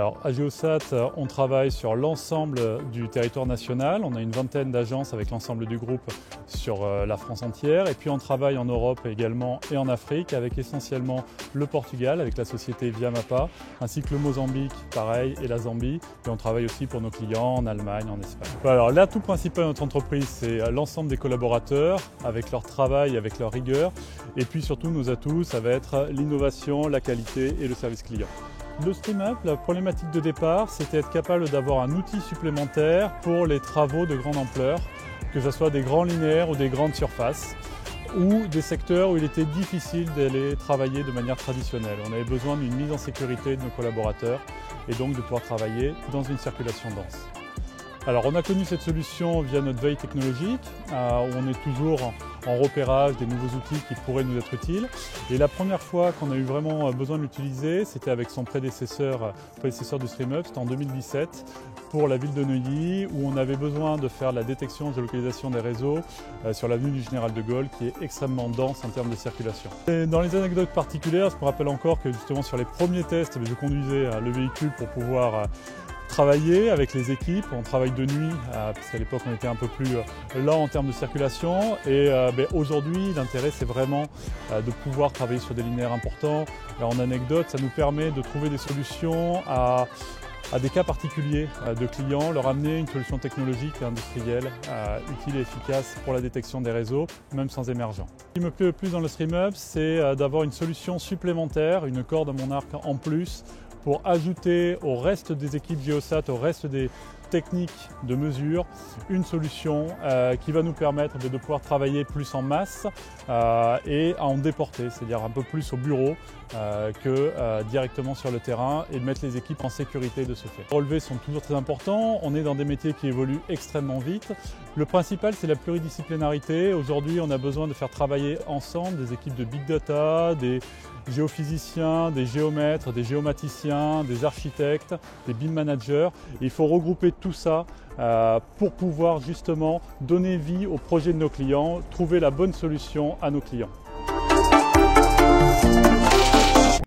Alors à Geosat, on travaille sur l'ensemble du territoire national. On a une vingtaine d'agences avec l'ensemble du groupe sur la France entière. Et puis on travaille en Europe également et en Afrique avec essentiellement le Portugal avec la société Viamapa, ainsi que le Mozambique, pareil, et la Zambie. Et on travaille aussi pour nos clients en Allemagne, en Espagne. Alors l'atout principal de notre entreprise, c'est l'ensemble des collaborateurs avec leur travail, avec leur rigueur. Et puis surtout nos atouts, ça va être l'innovation, la qualité et le service client. Le StreamUp, la problématique de départ, c'était être capable d'avoir un outil supplémentaire pour les travaux de grande ampleur, que ce soit des grands linéaires ou des grandes surfaces, ou des secteurs où il était difficile d'aller travailler de manière traditionnelle. On avait besoin d'une mise en sécurité de nos collaborateurs et donc de pouvoir travailler dans une circulation dense. Alors on a connu cette solution via notre veille technologique, où on est toujours en repérage des nouveaux outils qui pourraient nous être utiles. Et la première fois qu'on a eu vraiment besoin de l'utiliser, c'était avec son prédécesseur du StreamUp, c'était en 2017, pour la ville de Neuilly, où on avait besoin de faire la détection et géolocalisation des réseaux sur l'avenue du Général de Gaulle, qui est extrêmement dense en termes de circulation. Et dans les anecdotes particulières, je me rappelle encore que justement sur les premiers tests, je conduisais le véhicule pour pouvoir travailler avec les équipes. On travaille de nuit, parce qu'à l'époque on était un peu plus lent en termes de circulation. Et aujourd'hui, l'intérêt c'est vraiment de pouvoir travailler sur des linéaires importants. Et en anecdote, ça nous permet de trouver des solutions à des cas particuliers de clients, leur amener une solution technologique et industrielle utile et efficace pour la détection des réseaux, même sans émergent. Ce qui me plaît le plus dans le StreamUp, c'est d'avoir une solution supplémentaire, une corde à mon arc en plus, pour ajouter au reste des équipes Geosat, au reste des techniques de mesure, une solution qui va nous permettre de pouvoir travailler plus en masse et à en déporter, c'est-à-dire un peu plus au bureau que directement sur le terrain et de mettre les équipes en sécurité de ce fait. Les relevés sont toujours très importants, on est dans des métiers qui évoluent extrêmement vite. Le principal, c'est la pluridisciplinarité. Aujourd'hui, on a besoin de faire travailler ensemble des équipes de big data, des géophysiciens, des géomètres, des géomaticiens, des architectes, des BIM managers. Et il faut regrouper tout ça pour pouvoir justement donner vie au projet de nos clients, trouver la bonne solution à nos clients.